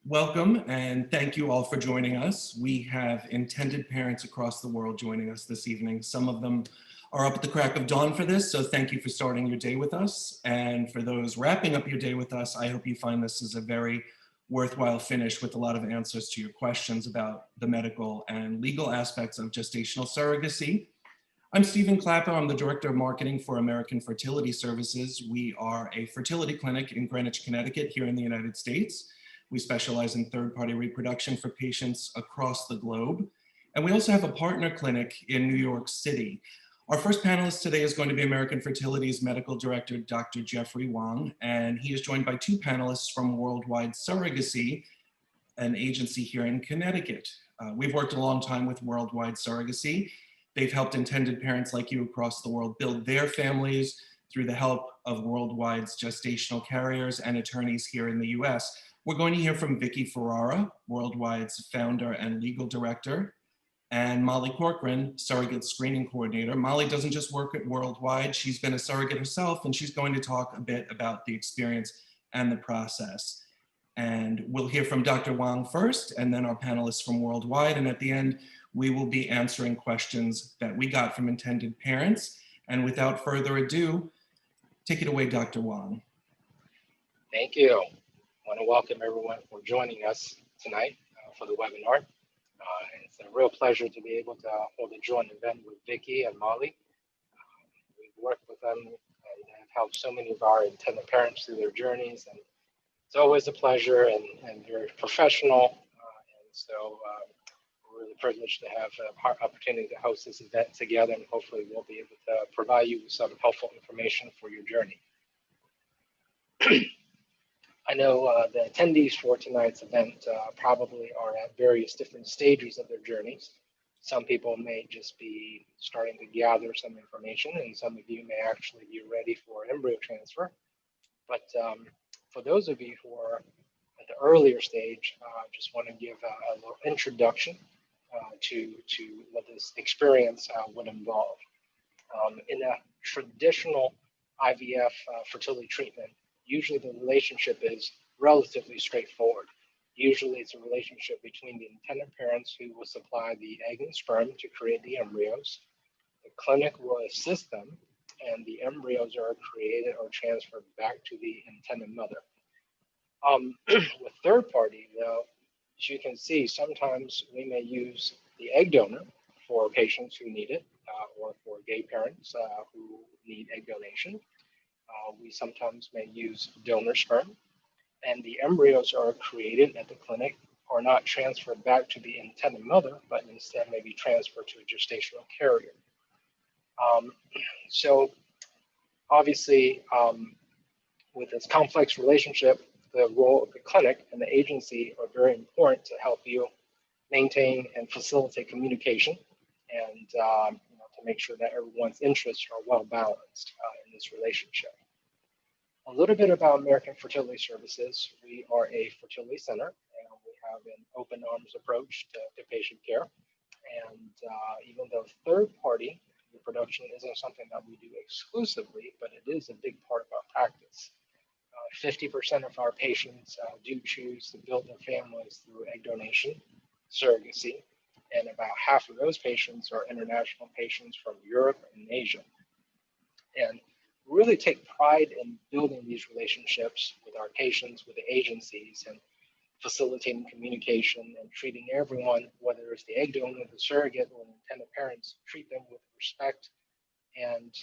Welcome and thank you all for joining us. We have intended parents across the world joining us this evening. Some of them are up at the crack of dawn for this, so thank you for starting your day with us. And for those wrapping up your day with us, I hope you find this is a very worthwhile finish with a lot of answers to your questions about the medical and legal aspects of gestational surrogacy. I'm Stephen Clapper. I'm the Director of Marketing for American Fertility Services. We are a fertility clinic in Greenwich, Connecticut, here in the United States. We specialize in third-party reproduction for patients across the globe. And we also have a partner clinic in New York City. Our first panelist today is going to be American Fertility's Medical Director, Dr. Jeffrey Wang, and he is joined by two panelists from Worldwide Surrogacy, an agency here in Connecticut. We've worked a long time with Worldwide Surrogacy. They've helped intended parents like you across the world build their families through the help of Worldwide's gestational carriers and attorneys here in the US. We're going to hear from Vicky Ferrara, Worldwide's founder and legal director, and Molly Corcoran, surrogate screening coordinator. Molly doesn't just work at Worldwide, she's been a surrogate herself, and she's going to talk a bit about the experience and the process. And we'll hear from Dr. Wang first, and then our panelists from Worldwide, and at the end, we will be answering questions that we got from intended parents. And without further ado, take it away, Dr. Wang. Thank you. I want to welcome everyone for joining us tonight for the webinar. It's a real pleasure to be able to hold a joint event with Vicky and Molly. We've worked with them and have helped so many of our intended parents through their journeys, and it's always a pleasure and very professional. And so we're really privileged to have an opportunity to host this event together, and hopefully we'll be able to provide you with some helpful information for your journey. I know the attendees for tonight's event probably are at various different stages of their journeys. Some people may just be starting to gather some information, and some of you may actually be ready for embryo transfer. But for those of you who are at the earlier stage, I just want to give a little introduction to what this experience would involve. In a traditional IVF fertility treatment, usually the relationship is relatively straightforward. Usually it's a relationship between the intended parents who will supply the egg and sperm to create the embryos. The clinic will assist them, and the embryos are created or transferred back to the intended mother. With third party, though, as you can see, sometimes we may use the egg donor for patients who need it, or for gay parents who need egg donation. We sometimes may use donor sperm, and the embryos are created at the clinic are not transferred back to the intended mother, but instead may be transferred to a gestational carrier. So obviously, with this complex relationship, the role of the clinic and the agency are very important to help you maintain and facilitate communication, and to make sure that everyone's interests are well balanced in this relationship. A little bit about American Fertility Services. We are a fertility center, and we have an open arms approach to patient care. And even though third-party reproduction isn't something that we do exclusively, but it is a big part of our practice. 50% of our patients do choose to build their families through egg donation, surrogacy, and about half of those patients are international patients from Europe and Asia. And really take pride in building these relationships with our patients, with the agencies, and facilitating communication and treating everyone, whether it's the egg donor, the surrogate, or the intended parents, treat them with respect and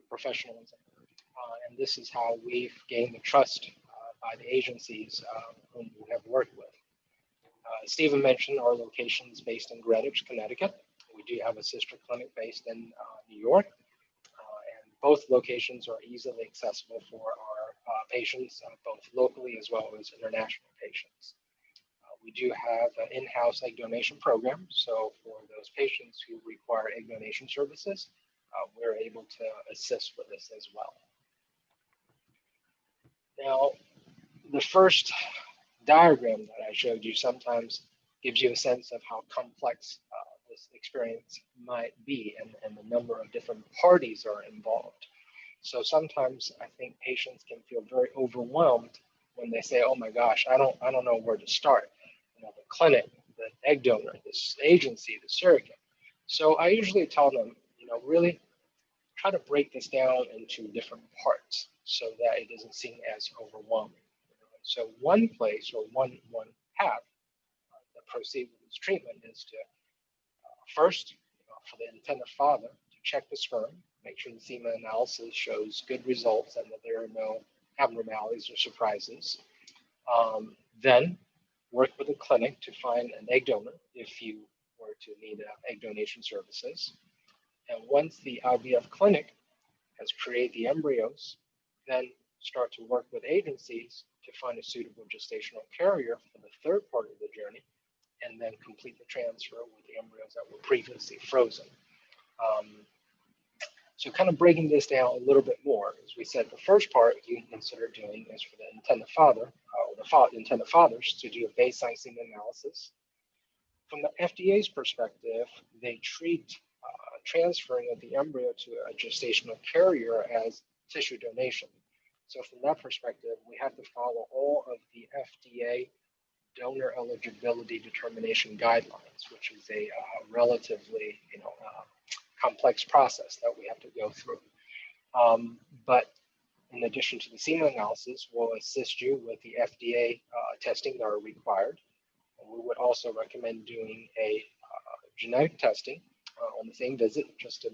professionalism. And this is how we've gained the trust by the agencies whom we have worked with. Stephen mentioned our location is based in Greenwich, Connecticut. We do have a sister clinic based in New York. Both locations are easily accessible for our patients, both locally as well as international patients. We do have an in-house egg donation program. So for those patients who require egg donation services, we're able to assist with this as well. Now, the first diagram that I showed you sometimes gives you a sense of how complex this experience might be, and the number of different parties are involved. So sometimes I think patients can feel very overwhelmed when they say, "Oh my gosh, I don't know where to start." You know, the clinic, the egg donor, this agency, the surrogate. So I usually tell them, you know, really try to break this down into different parts so that it doesn't seem as overwhelming. So one place or one path that proceed with this treatment is to first, for the intended father, to check the sperm, make sure the semen analysis shows good results and that there are no abnormalities or surprises. Then work with the clinic to find an egg donor if you were to need egg donation services. And once the IVF clinic has created the embryos, then start to work with agencies to find a suitable gestational carrier for the third part of the journey, and then complete the transfer with the embryos that were previously frozen. So kind of breaking this down a little bit more, as we said, the first part you can consider doing is for the intended father, or the intended fathers, to do a baseline semen analysis. From the FDA's perspective, they treat transferring of the embryo to a gestational carrier as tissue donation. So from that perspective, we have to follow all of the FDA donor eligibility determination guidelines, which is a relatively complex process that we have to go through. But in addition to the semen analysis, we'll assist you with the FDA testing that are required. And we would also recommend doing a genetic testing on the same visit, just to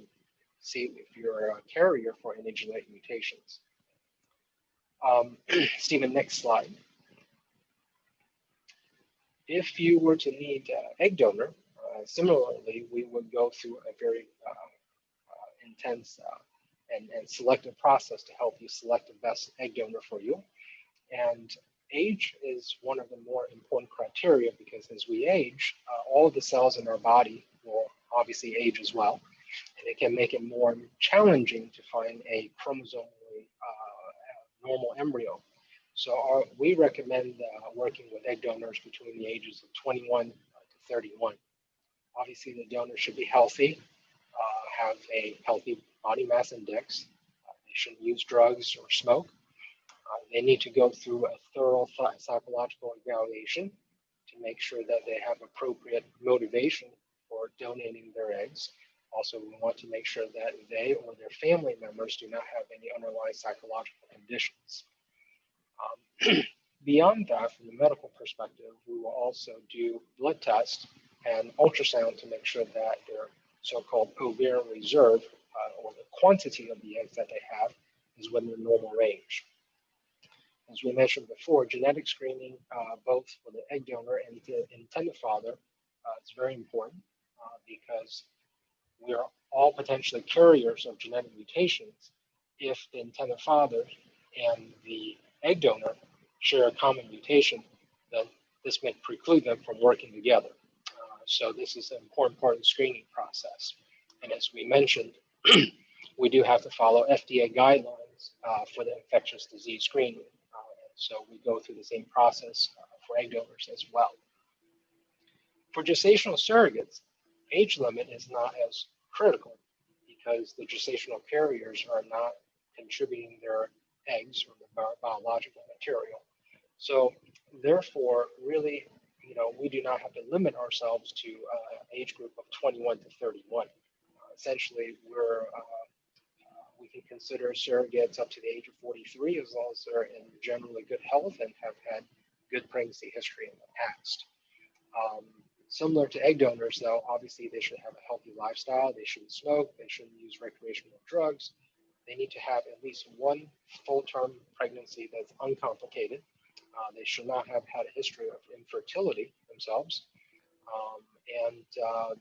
see if you're a carrier for any genetic mutations. Stephen, next slide. If you were to need egg donor, similarly, we would go through a very intense and selective process to help you select the best egg donor for you. And age is one of the more important criteria, because as we age, all of the cells in our body will obviously age as well. And it can make it more challenging to find a chromosomally normal embryo. So we recommend working with egg donors between the ages of 21 to 31. Obviously, the donor should be healthy, have a healthy body mass index. They shouldn't use drugs or smoke. They need to go through a thorough psychological evaluation to make sure that they have appropriate motivation for donating their eggs. Also, we want to make sure that they or their family members do not have any underlying psychological conditions. Beyond that, from the medical perspective, we will also do blood tests and ultrasound to make sure that their so-called ovarian reserve, or the quantity of the eggs that they have, is within the normal range. As we mentioned before, genetic screening, both for the egg donor and the intended father, is very important because we are all potentially carriers of genetic mutations. If the intended father and the egg donor share a common mutation, then this may preclude them from working together. So this is an important part of the screening process. And as we mentioned, we do have to follow FDA guidelines for the infectious disease screening. So we go through the same process for egg donors as well. For gestational surrogates, age limit is not as critical because the gestational carriers are not contributing their eggs or the biological material. So therefore, really, we do not have to limit ourselves to an age group of 21 to 31. Essentially, we can consider surrogates up to the age of 43 as long as they're in generally good health and have had good pregnancy history in the past. Similar to egg donors, though, obviously they should have a healthy lifestyle. They shouldn't smoke. They shouldn't use recreational drugs. They need to have at least one full-term pregnancy that's uncomplicated. They should not have had a history of infertility themselves. And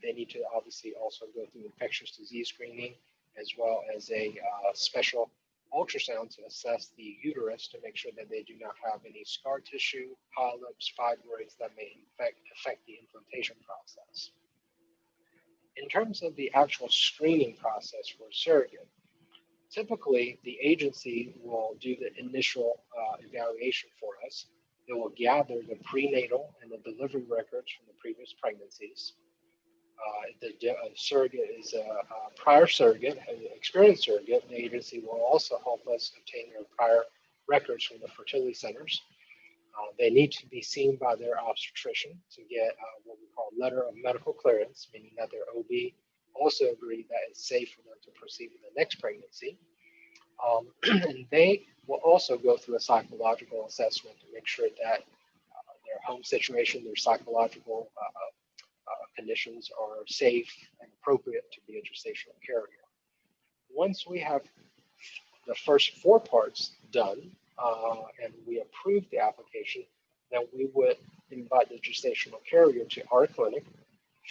they need to obviously also go through infectious disease screening, as well as a special ultrasound to assess the uterus to make sure that they do not have any scar tissue, polyps, fibroids that may affect the implantation process. In terms of the actual screening process for a surrogate, typically the agency will do the initial evaluation for us. They will gather the prenatal and the delivery records from the previous pregnancies. The surrogate is a prior surrogate, an experienced surrogate. The agency will also help us obtain their prior records from the fertility centers. They need to be seen by their obstetrician to get what we call letter of medical clearance, meaning that their OB also agreed that it's safe for them to proceed with the next pregnancy. And they will also go through a psychological assessment to make sure that their home situation, their psychological conditions are safe and appropriate to be a gestational carrier. Once we have the first 4 parts done and we approve the application, then we would invite the gestational carrier to our clinic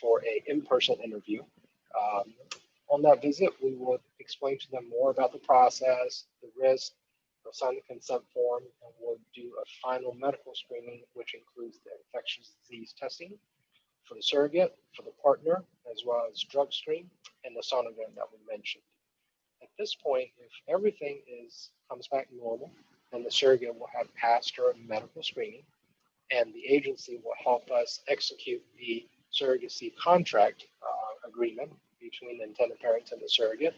for an in-person interview. On that visit, we will explain to them more about the process, the risk, they'll sign the consent form, and we'll do a final medical screening, which includes the infectious disease testing for the surrogate, for the partner, as well as drug screen and the sonogram that we mentioned. At this point, if everything comes back normal, then the surrogate will have passed her medical screening, and the agency will help us execute the surrogacy contract agreement between the intended parents and the surrogate.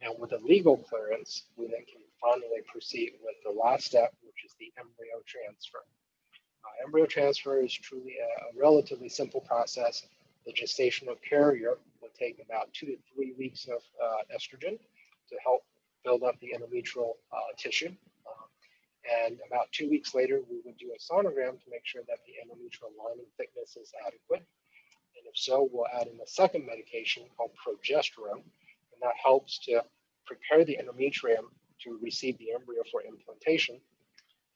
And with the legal clearance, we then can finally proceed with the last step, which is the embryo transfer. Embryo transfer is truly a relatively simple process. The gestational carrier will take about 2 to 3 weeks of estrogen to help build up the endometrial tissue. And about 2 weeks later, we would do a sonogram to make sure that the endometrial lining thickness is adequate. And if so, we'll add in a second medication called progesterone, and that helps to prepare the endometrium to receive the embryo for implantation.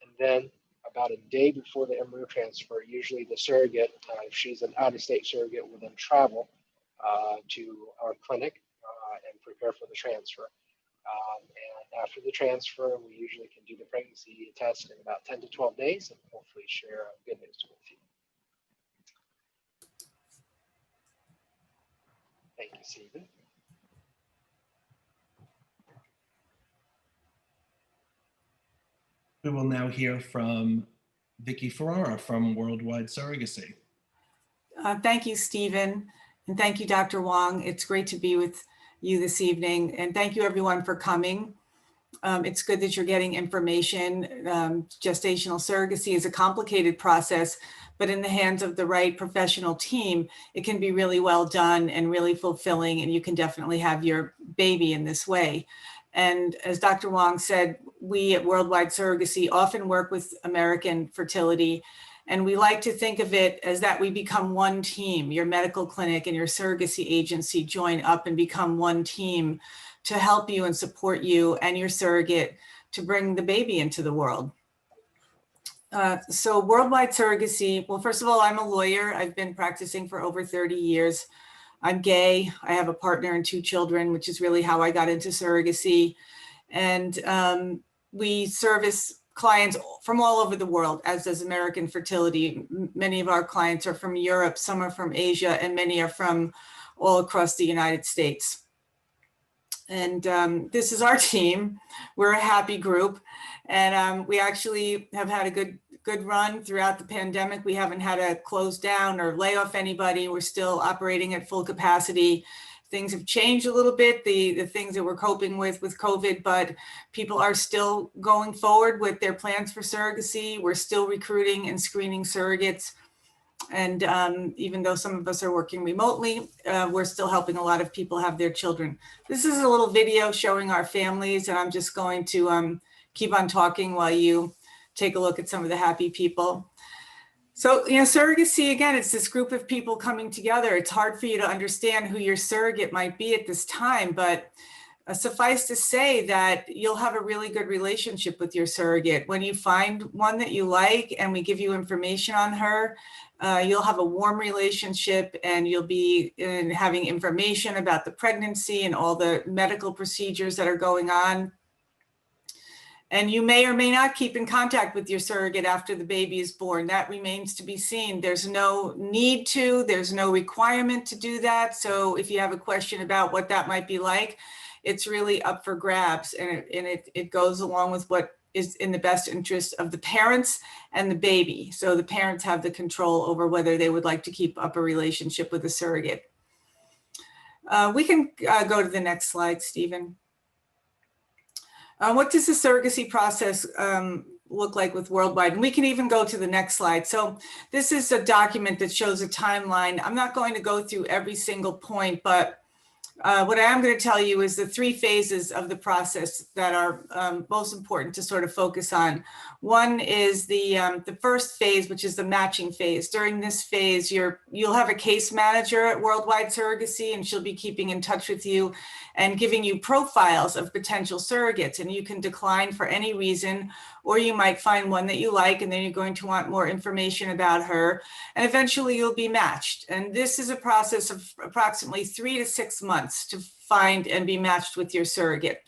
And then about a day before the embryo transfer, usually the surrogate, if she's an out-of-state surrogate, will then travel to our clinic and prepare for the transfer. And after the transfer, we usually can do the pregnancy test in about 10 to 12 days and hopefully share good news with you. Thank you, Stephen. We will now hear from Vicky Ferrara from Worldwide Surrogacy. Thank you, Stephen, and thank you, Dr. Wong. It's great to be with you this evening, and thank you everyone for coming. It's good that you're getting information. Gestational surrogacy is a complicated process, but in the hands of the right professional team, it can be really well done and really fulfilling, and you can definitely have your baby in this way. And as Dr. Wong said, we at Worldwide Surrogacy often work with American Fertility, and we like to think of it as that we become one team. Your medical clinic and your surrogacy agency join up and become one team to help you and support you and your surrogate to bring the baby into the world. So Worldwide Surrogacy, well, first of all, I'm a lawyer. I've been practicing for over 30 years. I'm gay. I have a partner and 2 children, which is really how I got into surrogacy. And we service clients from all over the world, as does American Fertility. Many of our clients are from Europe, some are from Asia, and many are from all across the United States. And this is our team. We're a happy group. And we actually have had a good run throughout the pandemic. We haven't had to close down or lay off anybody. We're still operating at full capacity. Things have changed a little bit, the things that we're coping with COVID, but people are still going forward with their plans for surrogacy. We're still recruiting and screening surrogates. And even though some of us are working remotely, we're still helping a lot of people have their children. This is a little video showing our families, and I'm just going to keep on talking while you take a look at some of the happy people. So, you know, surrogacy, again, it's this group of people coming together. It's hard for you to understand who your surrogate might be at this time, but suffice to say that you'll have a really good relationship with your surrogate. When you find one that you like and we give you information on her, you'll have a warm relationship, and you'll be having information about the pregnancy and all the medical procedures that are going on. And you may or may not keep in contact with your surrogate after the baby is born. That remains to be seen. There's no need to, there's no requirement to do that. So if you have a question about what that might be like, it's really up for grabs. And it goes along with what is in the best interest of the parents and the baby. So the parents have the control over whether they would like to keep up a relationship with a surrogate. We can go to the next slide, Stephen. What does the surrogacy process look like with Worldwide. And we can even go to the next slide. So this is a document that shows a timeline. I'm not going to go through every single point, but what I am going to tell you is the 3 phases of the process that are most important to sort of focus on. One is the first phase, which is the matching phase. During this phase, you'll have a case manager at Worldwide Surrogacy, and she'll be keeping in touch with you and giving you profiles of potential surrogates. And you can decline for any reason, or you might find one that you like, and then you're going to want more information about her. And eventually you'll be matched. And this is a process of approximately 3 to 6 months to find and be matched with your surrogate.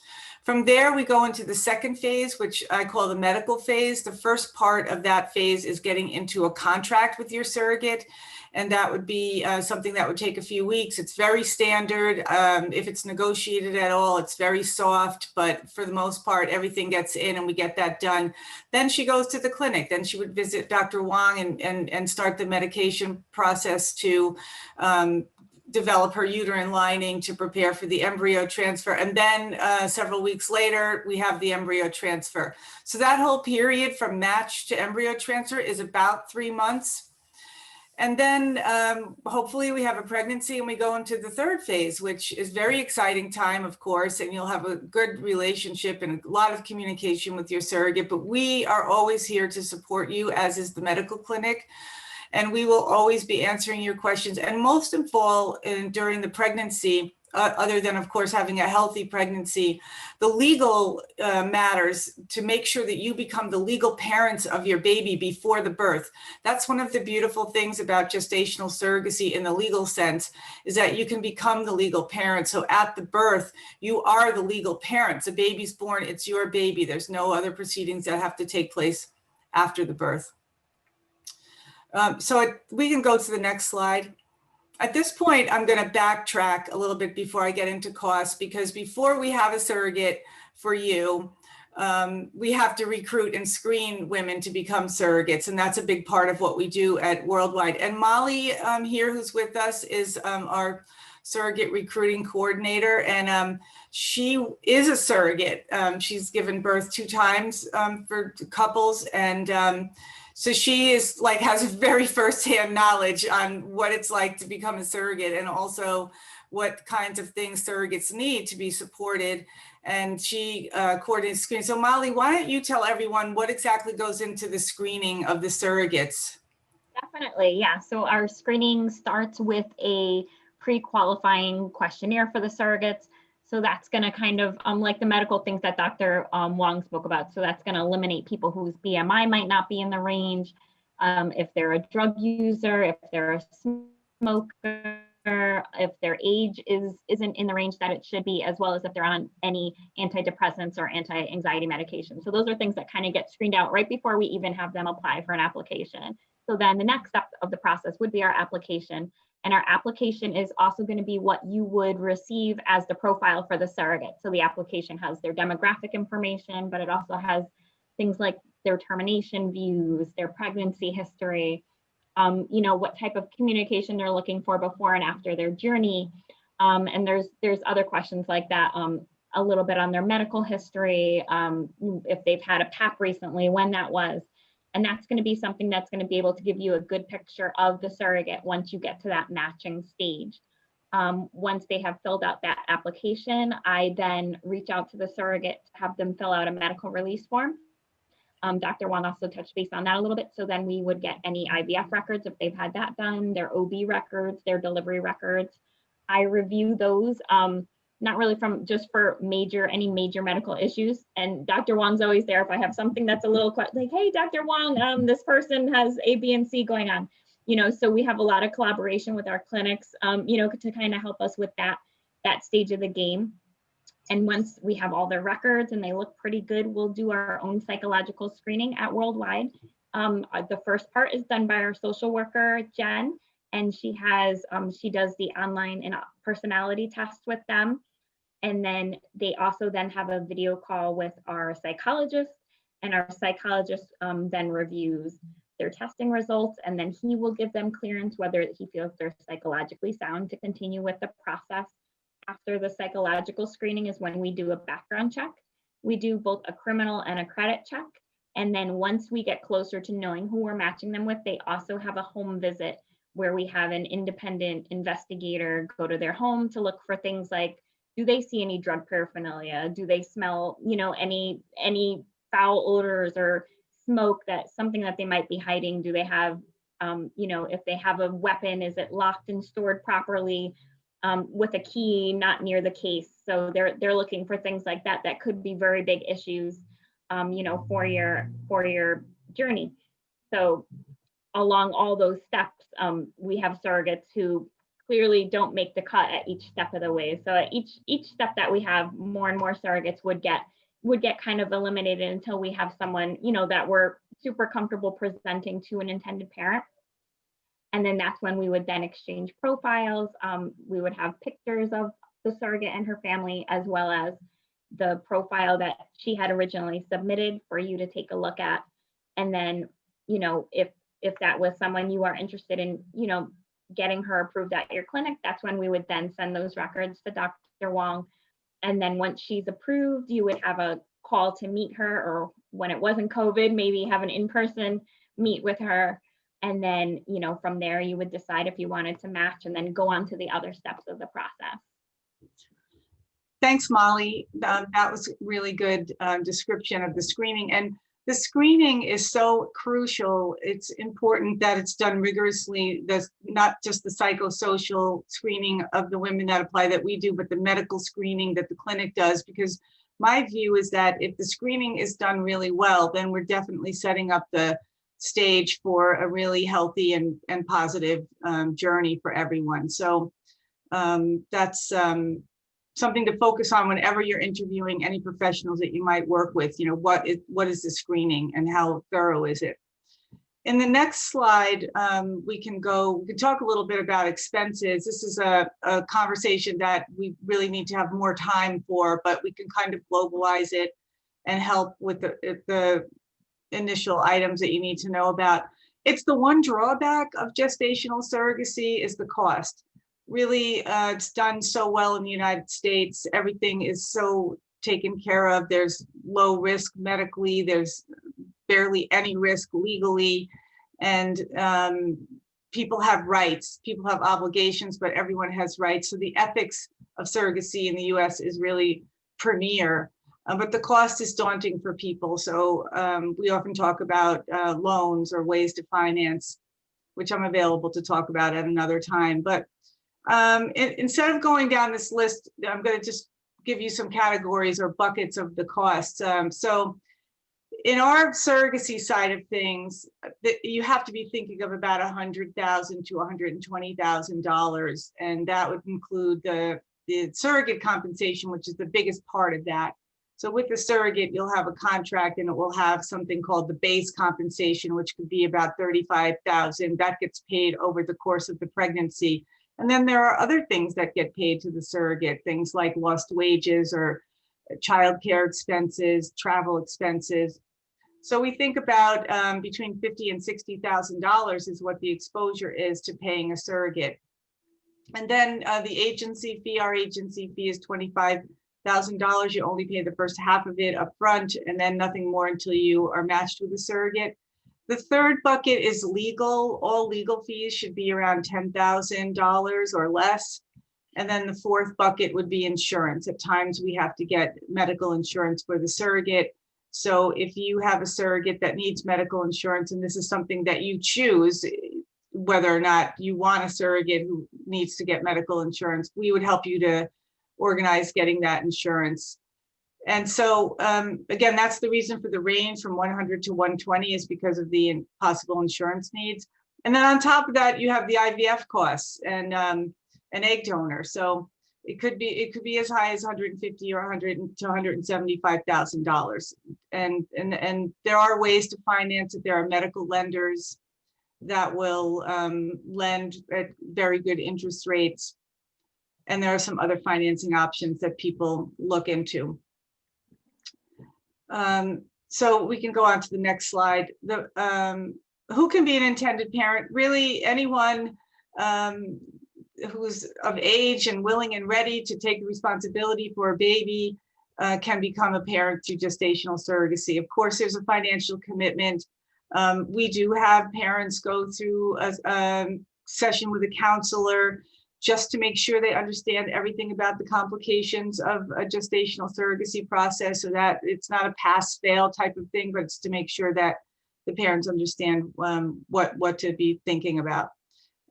From there, we go into the second phase, which I call the medical phase. The first part of that phase is getting into a contract with your surrogate. And that would be something that would take a few weeks. It's very standard. If it's negotiated at all, it's very soft, but for the most part, everything gets in and we get that done. Then she goes to the clinic. Then she would visit Dr. Wong and start the medication process to develop her uterine lining to prepare for the embryo transfer. And then several weeks later, we have the embryo transfer. So that whole period from match to embryo transfer is about 3 months. And then hopefully we have a pregnancy and we go into the third phase, which is very exciting time, of course, and you'll have a good relationship and a lot of communication with your surrogate, but we are always here to support you, as is the medical clinic. And we will always be answering your questions. And most of all, during the pregnancy, other than, of course, having a healthy pregnancy, the legal matters to make sure that you become the legal parents of your baby before the birth. That's one of the beautiful things about gestational surrogacy in the legal sense, is that you can become the legal parent. So at the birth, you are the legal parents. The baby's born, it's your baby. There's no other proceedings that have to take place after the birth. We can go to the next slide. At this point, I'm going to backtrack a little bit before I get into costs, because before we have a surrogate for you, we have to recruit and screen women to become surrogates. And that's a big part of what we do at Worldwide. And Molly here, who's with us, is our surrogate recruiting coordinator. And she is a surrogate. She's given birth 2 times for couples. And so she is has very firsthand knowledge on what it's like to become a surrogate, and also what kinds of things surrogates need to be supported. And she coordinates screening. So Molly, why don't you tell everyone what exactly goes into the screening of the surrogates? Definitely, yeah. So our screening starts with a pre-qualifying questionnaire for the surrogates. So that's going to kind of, like the medical things that Dr. Wong spoke about. So that's going to eliminate people whose BMI might not be in the range, if they're a drug user, if they're a smoker, if their age isn't in the range that it should be, as well as if they're on any antidepressants or anti-anxiety medication. So those are things that kind of get screened out right before we even have them apply for an application. So then the next step of the process would be our application. And our application is also going to be what you would receive as the profile for the surrogate. So the application has their demographic information, but it also has things like their termination views, their pregnancy history, what type of communication they're looking for before and after their journey. And there's other questions like that, a little bit on their medical history, if they've had a PAP recently, when that was. And that's going to be something that's going to be able to give you a good picture of the surrogate once you get to that matching stage. Once they have filled out that application, I then reach out to the surrogate to have them fill out a medical release form. Dr. Wong also touched base on that a little bit. So then we would get any IVF records if they've had that done, their OB records, their delivery records. I review those. Not really from just for any major medical issues. And Dr. Wong's always there if I have something that's a little like, hey, Dr. Wong, this person has A, B, and C going on. So we have a lot of collaboration with our clinics, to kind of help us with that stage of the game. And once we have all their records and they look pretty good, we'll do our own psychological screening at Worldwide. The first part is done by our social worker, Jen, and she does the online and personality test with them. And then they also then have a video call with our psychologist, and our psychologist then reviews their testing results, and then he will give them clearance whether he feels they're psychologically sound to continue with the process. After the psychological screening is when we do a background check. We do both a criminal and a credit check. And then once we get closer to knowing who we're matching them with, they also have a home visit where we have an independent investigator go to their home to look for things like, do they see any drug paraphernalia? Do they smell, any foul odors or smoke, that something that they might be hiding? Do they have, if they have a weapon, is it locked and stored properly with a key, not near the case? So they're looking for things like that that could be very big issues, for your journey. So along all those steps, we have surrogates who clearly don't make the cut at each step of the way. So at each step that we have, more and more surrogates would get kind of eliminated until we have someone, that we're super comfortable presenting to an intended parent. And then that's when we would then exchange profiles. We would have pictures of the surrogate and her family, as well as the profile that she had originally submitted for you to take a look at. And then, if that was someone you are interested in, getting her approved at your clinic, that's when we would then send those records to Dr. Wong. And then once she's approved, you would have a call to meet her, or when it wasn't COVID, maybe have an in-person meet with her. And then, from there, you would decide if you wanted to match and then go on to the other steps of the process. Thanks, Molly. That was really good description of the screening. And the screening is so crucial. It's important that it's done rigorously. There's not just the psychosocial screening of the women that apply that we do, but the medical screening that the clinic does, because my view is that if the screening is done really well, then we're definitely setting up the stage for a really healthy and positive journey for everyone. So that's something to focus on whenever you're interviewing any professionals that you might work with. What is the screening and how thorough is it? In the next slide, we can talk a little bit about expenses. This is a conversation that we really need to have more time for, but we can kind of globalize it and help with the initial items that you need to know about. It's the one drawback of gestational surrogacy is the cost. Really, it's done so well in the United States. Everything is so taken care of. There's low risk medically. There's barely any risk legally. And people have rights. People have obligations, but everyone has rights. So the ethics of surrogacy in the US is really premier. But the cost is daunting for people. So we often talk about loans or ways to finance, which I'm available to talk about at another time. But instead of going down this list, I'm going to just give you some categories or buckets of the costs. So in our surrogacy side of things, you have to be thinking of about $100,000 to $120,000, and that would include the surrogate compensation, which is the biggest part of that. So with the surrogate, you'll have a contract and it will have something called the base compensation, which could be about $35,000. That gets paid over the course of the pregnancy. And then there are other things that get paid to the surrogate, things like lost wages or childcare expenses, travel expenses. So we think about between $50,000 and $60,000 is what the exposure is to paying a surrogate. And then the agency fee, our agency fee is $25,000. You only pay the first half of it up front, and then nothing more until you are matched with a surrogate. The third bucket is legal. All legal fees should be around $10,000 or less. And then the fourth bucket would be insurance. At times we have to get medical insurance for the surrogate. So if you have a surrogate that needs medical insurance, and this is something that you choose, whether or not you want a surrogate who needs to get medical insurance, we would help you to organize getting that insurance. And so, again, that's the reason for the range from 100 to 120 is because of the possible insurance needs. And then on top of that, you have the IVF costs and an egg donor. So it could be as high as 150 or 100 to $175,000. And there are ways to finance it. There are medical lenders that will lend at very good interest rates. And there are some other financing options that people look into. So we can go on to the next slide. Who can be an intended parent? Really anyone who's of age and willing and ready to take responsibility for a baby. can become a parent through gestational surrogacy. Of course, there's a financial commitment. We do have parents go through a session with a counselor just to make sure they understand everything about the complications of a gestational surrogacy process, so that it's not a pass-fail type of thing, but it's to make sure that the parents understand what to be thinking about.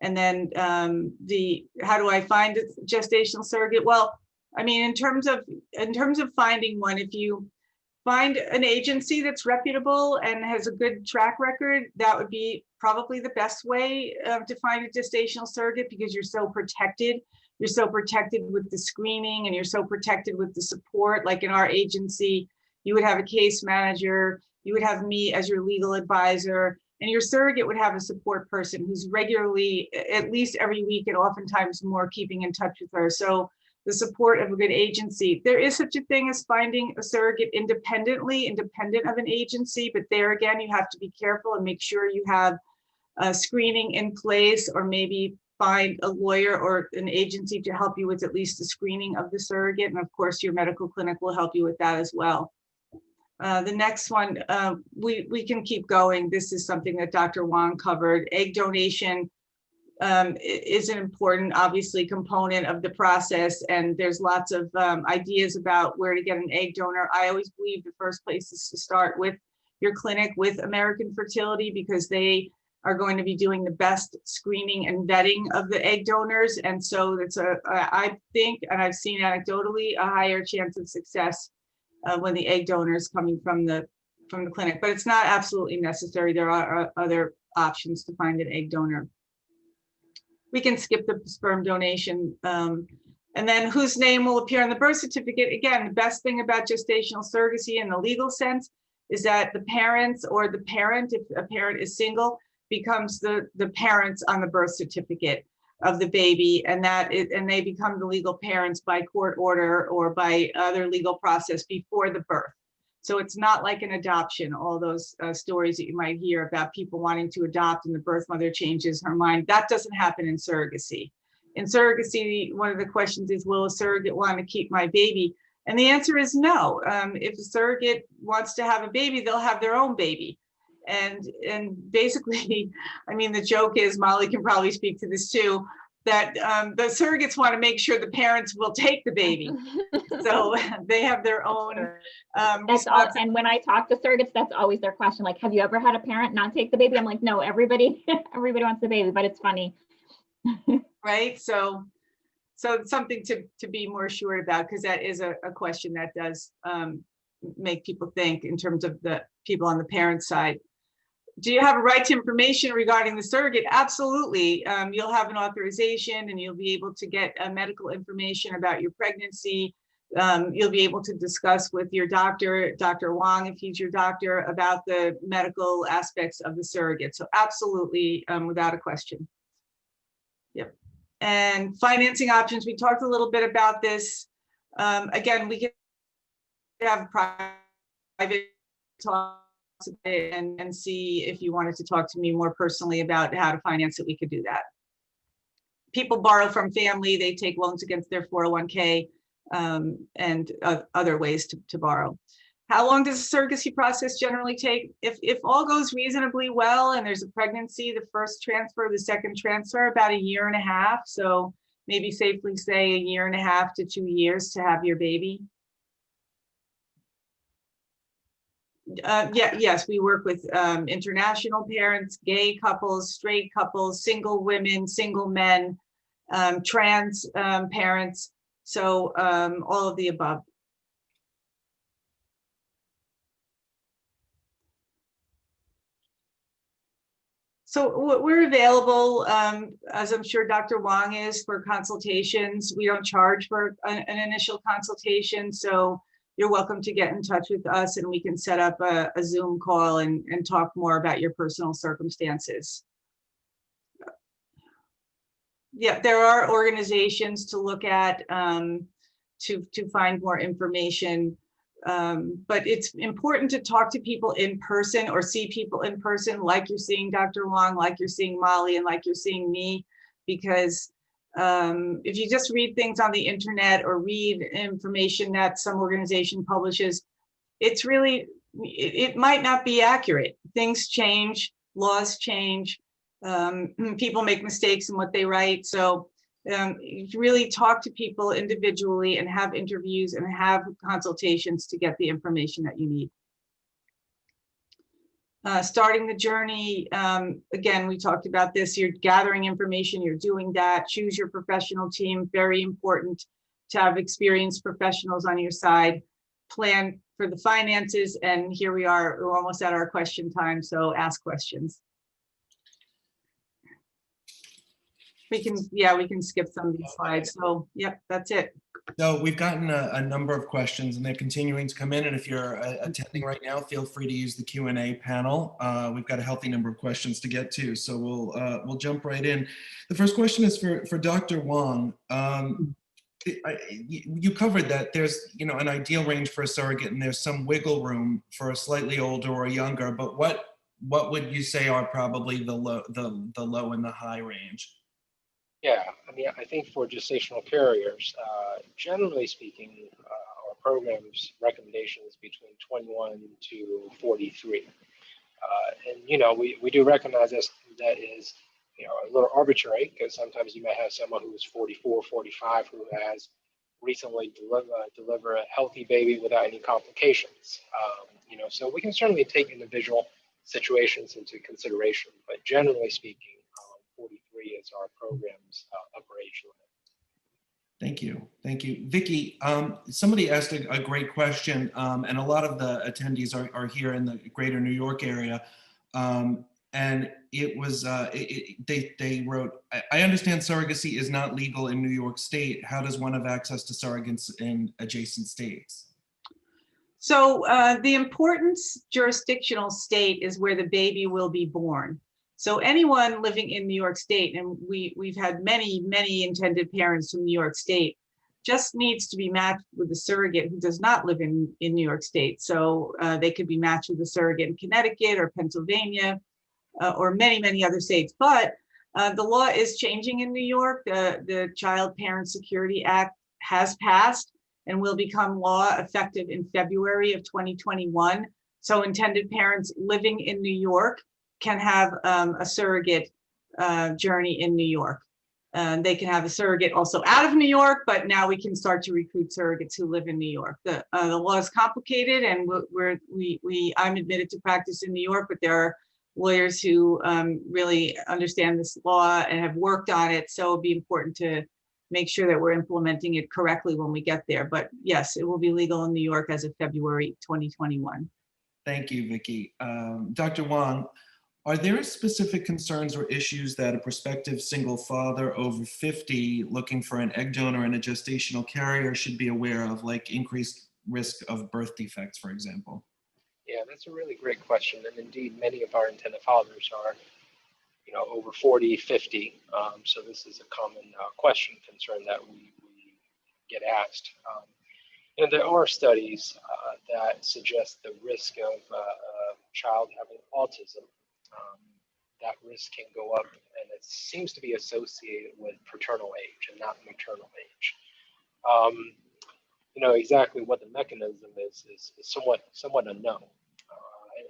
And then how do I find a gestational surrogate? Well, I mean, in terms of finding one, if you find an agency that's reputable and has a good track record, that would be probably the best way to find a gestational surrogate, because you're so protected. You're so protected with the screening, and you're so protected with the support. Like in our agency, you would have a case manager, you would have me as your legal advisor, and your surrogate would have a support person who's regularly, at least every week and oftentimes more, keeping in touch with her. So the support of a good agency. There is such a thing as finding a surrogate independent of an agency, but there again, you have to be careful and make sure you have a screening in place, or maybe find a lawyer or an agency to help you with at least the screening of the surrogate. And of course, your medical clinic will help you with that as well. The next one, we can keep going. This is something that Dr. Wong covered. Egg donation is an important, obviously, component of the process, and there's lots of ideas about where to get an egg donor. I always believe the first place is to start with your clinic, with American Fertility, because they are going to be doing the best screening and vetting of the egg donors. And so it's I think, and I've seen anecdotally, a higher chance of success when the egg donor is coming from the clinic, but it's not absolutely necessary. There are other options to find an egg donor. We can skip the sperm donation. And then whose name will appear on the birth certificate? Again, the best thing about gestational surrogacy in the legal sense is that the parents, or the parent, if a parent is single, becomes the parents on the birth certificate of the baby, and they become the legal parents by court order or by other legal process before the birth. So it's not like an adoption, all those stories that you might hear about people wanting to adopt and the birth mother changes her mind. That doesn't happen in surrogacy. In surrogacy, one of the questions is, will a surrogate want to keep my baby? And the answer is no. If a surrogate wants to have a baby, they'll have their own baby. And basically, I mean, the joke is, Molly can probably speak to this too, that the surrogates want to make sure the parents will take the baby. So they have their own that's all. And when I talk to surrogates, that's always their question. Like, have you ever had a parent not take the baby? I'm like, no, everybody wants the baby, but it's funny. Right. So it's something to be more assured about, because that is a question that does make people think in terms of the people on the parent side. Do you have a right to information regarding the surrogate? Absolutely. You'll have an authorization, and you'll be able to get medical information about your pregnancy. You'll be able to discuss with your doctor, Dr. Wong, if he's your doctor, about the medical aspects of the surrogate. So absolutely, without a question. Yep. And financing options, we talked a little bit about this. Again, we can have private talk and see if you wanted to talk to me more personally about how to finance it, we could do that. People borrow from family, they take loans against their 401k, and other ways to borrow. How long does the surrogacy process generally take? If all goes reasonably well and there's a pregnancy, the first transfer, the second transfer, about 1.5 years. So maybe safely say 1.5 years to 2 years to have your baby. Yes, we work with international parents, gay couples, straight couples, single women, single men, trans parents. So all of the above. So we're available, as I'm sure Dr. Wong is, for consultations. We don't charge for an initial consultation, so you're welcome to get in touch with us, and we can set up a Zoom call and talk more about your personal circumstances. Yeah, there are organizations to look at to find more information. But it's important to talk to people in person, or see people in person, like you're seeing Dr. Wong, like you're seeing Molly, and like you're seeing me, because If you just read things on the internet or read information that some organization publishes, it's really, it might not be accurate. Things change, laws change, people make mistakes in what they write. So you really talk to people individually and have interviews and have consultations to get the information that you need. Starting the journey, again, we talked about this, you're gathering information, you're doing that, choose your professional team, very important to have experienced professionals on your side, plan for the finances, and here we are, we're almost at our question time, so ask questions. We can skip some of these slides, so yep, that's it. So we've gotten a number of questions and they're continuing to come in. And if you're attending right now, feel free to use the Q&A panel. We've got a healthy number of questions to get to, so we'll jump right in. The first question is for Dr. Wong. You covered that there's an ideal range for a surrogate and there's some wiggle room for a slightly older or younger, but what would you say are probably the low and the high range? Yeah, I mean, I think for gestational carriers, generally speaking, our program's recommendations between 21 to 43. And, we do recognize this, that is, a little arbitrary, because sometimes you may have someone who's 44, 45, who has recently delivered a healthy baby without any complications. So we can certainly take individual situations into consideration, but generally speaking, 43 is our program's upper age limit. Thank you. Thank you. Vicki, somebody asked a great question, and a lot of the attendees are here in the greater New York area. And it was, they wrote, I understand surrogacy is not legal in New York State. How does one have access to surrogates in adjacent states? So the important jurisdictional state is where the baby will be born. So anyone living in New York State, and we've had many intended parents from New York State, just needs to be matched with a surrogate who does not live in New York State. So they could be matched with a surrogate in Connecticut or Pennsylvania or many other states. But the law is changing in New York. The Child Parent Security Act has passed and will become law effective in February of 2021. So intended parents living in New York can have a surrogate journey in New York. They can have a surrogate also out of New York, but now we can start to recruit surrogates who live in New York. The law is complicated, and I'm admitted to practice in New York, but there are lawyers who really understand this law and have worked on it. So it'll be important to make sure that we're implementing it correctly when we get there. But yes, it will be legal in New York as of February 2021. Thank you, Vicki. Dr. Wong, are there specific concerns or issues that a prospective single father over 50 looking for an egg donor and a gestational carrier should be aware of, like increased risk of birth defects, for example? Yeah, that's a really great question. And indeed, many of our intended fathers are, over 40, 50. So this is a common question, concern that we get asked. And there are studies that suggest the risk of a child having autism. That risk can go up, and it seems to be associated with paternal age and not maternal age. Exactly what the mechanism is somewhat unknown.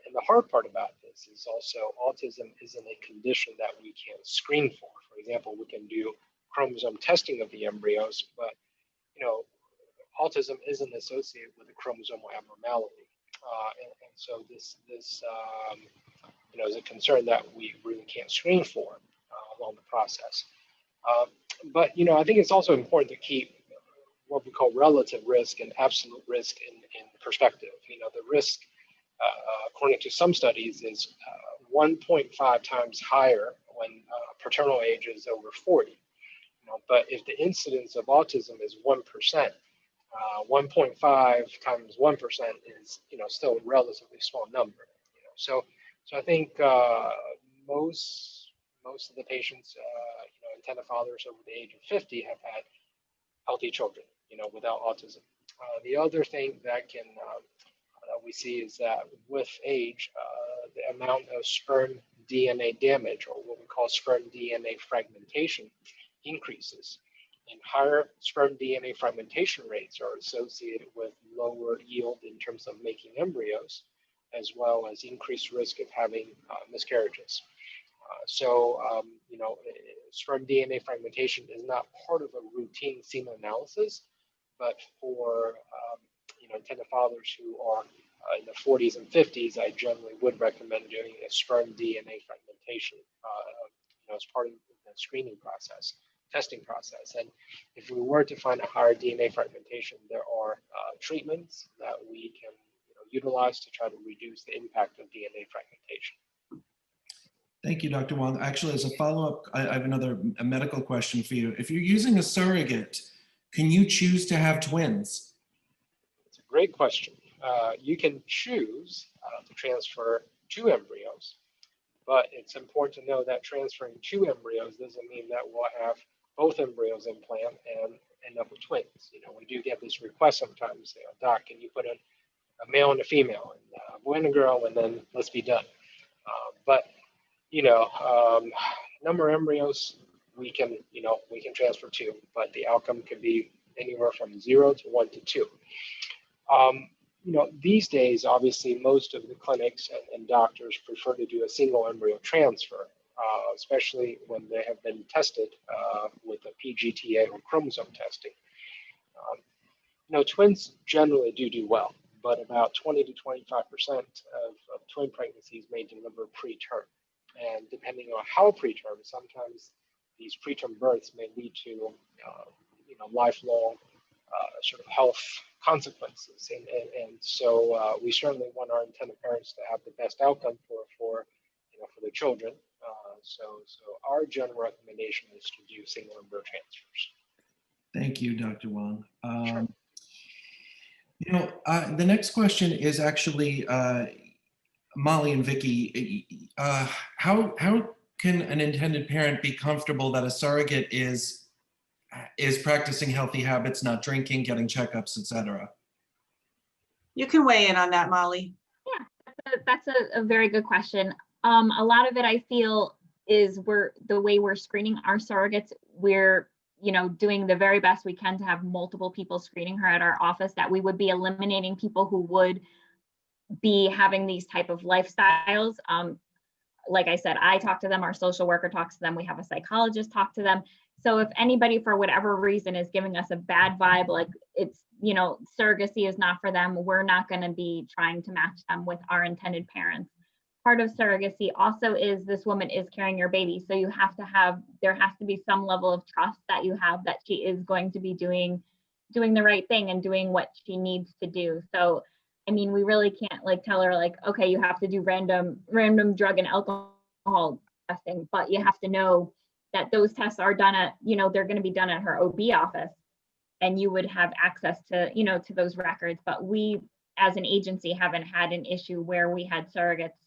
And the hard part about this is also autism isn't a condition that we can screen for. For example, we can do chromosome testing of the embryos, but autism isn't associated with a chromosomal abnormality. And so this is a concern that we really can't screen for along the process. But I think it's also important to keep what we call relative risk and absolute risk in perspective. The risk, according to some studies, is 1.5 times higher when paternal age is over 40. But if the incidence of autism is 1%, 1.5 times 1% is still a relatively small number. So I think most of the patients, intended fathers over the age of 50 have had healthy children, without autism. The other thing that we see is that with age, the amount of sperm DNA damage, or what we call sperm DNA fragmentation, increases. And higher sperm DNA fragmentation rates are associated with lower yield in terms of making embryos, as well as increased risk of having miscarriages. Sperm DNA fragmentation is not part of a routine semen analysis, but for intended fathers who are in the 40s and 50s, I generally would recommend doing a sperm DNA fragmentation as part of the screening process, testing process. And if we were to find a higher DNA fragmentation, there are treatments that we can utilize to try to reduce the impact of DNA fragmentation. Thank you, Dr. Wong. Actually, as a follow-up, I have a medical question for you. If you're using a surrogate, can you choose to have twins? It's a great question. You can choose to transfer 2 embryos, but it's important to know that transferring 2 embryos doesn't mean that we'll have both embryos implant and end up with twins. We do get this request sometimes, Doc, can you put in a male and a female, and a boy and a girl, and then let's be done. Number of embryos, we can transfer 2, but the outcome could be anywhere from 0 to 1 to 2. These days, obviously, most of the clinics and doctors prefer to do a single embryo transfer, especially when they have been tested with a PGTA or chromosome testing. Twins generally do well, but about 20 to 25% of twin pregnancies may deliver preterm. And depending on how preterm, sometimes these preterm births may lead to lifelong sort of health consequences. And so we certainly want our intended parents to have the best outcome for their children. So our general recommendation is to do single embryo transfers. Thank you, Dr. Wong. Sure. The next question is actually Molly and Vicky. How can an intended parent be comfortable that a surrogate is practicing healthy habits, not drinking, getting checkups, etc.? You can weigh in on that, Molly. Yeah, that's a very good question. A lot of it, I feel, is the way we're screening our surrogates. We're doing the very best we can to have multiple people screening her at our office, that we would be eliminating people who would be having these type of lifestyles. Like I said, I talk to them, our social worker talks to them, we have a psychologist talk to them. So if anybody, for whatever reason, is giving us a bad vibe, like it's, surrogacy is not for them, we're not going to be trying to match them with our intended parents. Part of surrogacy also is this woman is carrying your baby. So there has to be some level of trust that you have that she is going to be doing the right thing and doing what she needs to do. So, we really can't tell her okay, you have to do random drug and alcohol testing, but you have to know that those tests are done at, they're going to be done at her OB office, and you would have access to, to those records. But we, as an agency, haven't had an issue where we had surrogates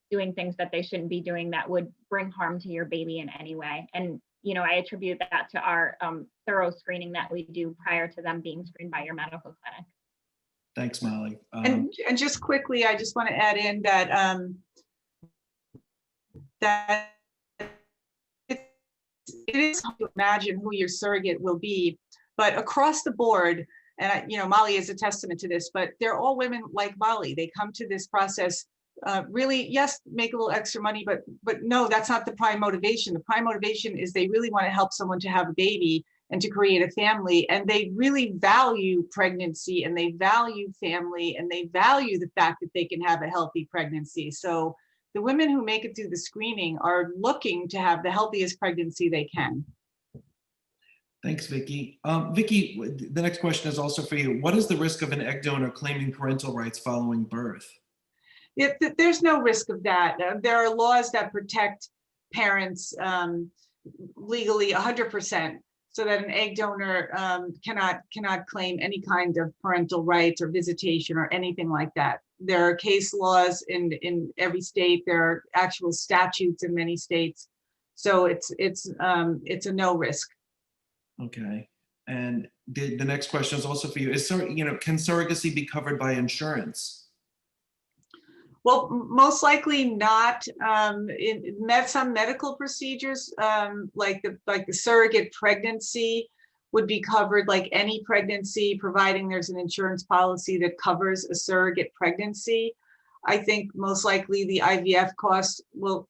doing things that they shouldn't be doing that would bring harm to your baby in any way. And, I attribute that to our thorough screening that we do prior to them being screened by your medical clinic. Thanks, Molly. And just quickly, I just want to add in that that it is hard to imagine who your surrogate will be, but across the board, and Molly is a testament to this, but they're all women like Molly. They come to this process really, yes, make a little extra money, but no, that's not the prime motivation. The prime motivation is they really want to help someone to have a baby and to create a family, and they really value pregnancy, and they value family, and they value the fact that they can have a healthy pregnancy. So the women who make it through the screening are looking to have the healthiest pregnancy they can. Thanks, Vicky. Vicky, the next question is also for you. What is the risk of an egg donor claiming parental rights following birth? There's no risk of that. There are laws that protect parents legally 100%. So that an egg donor cannot claim any kind of parental rights or visitation or anything like that. There are case laws in every state. There are actual statutes in many states. So it's a no risk. Okay. And the next question is also for you. Can surrogacy be covered by insurance? Well, most likely not. Some medical procedures, like the surrogate pregnancy, would be covered like any pregnancy, providing there's an insurance policy that covers a surrogate pregnancy. I think most likely the IVF costs well,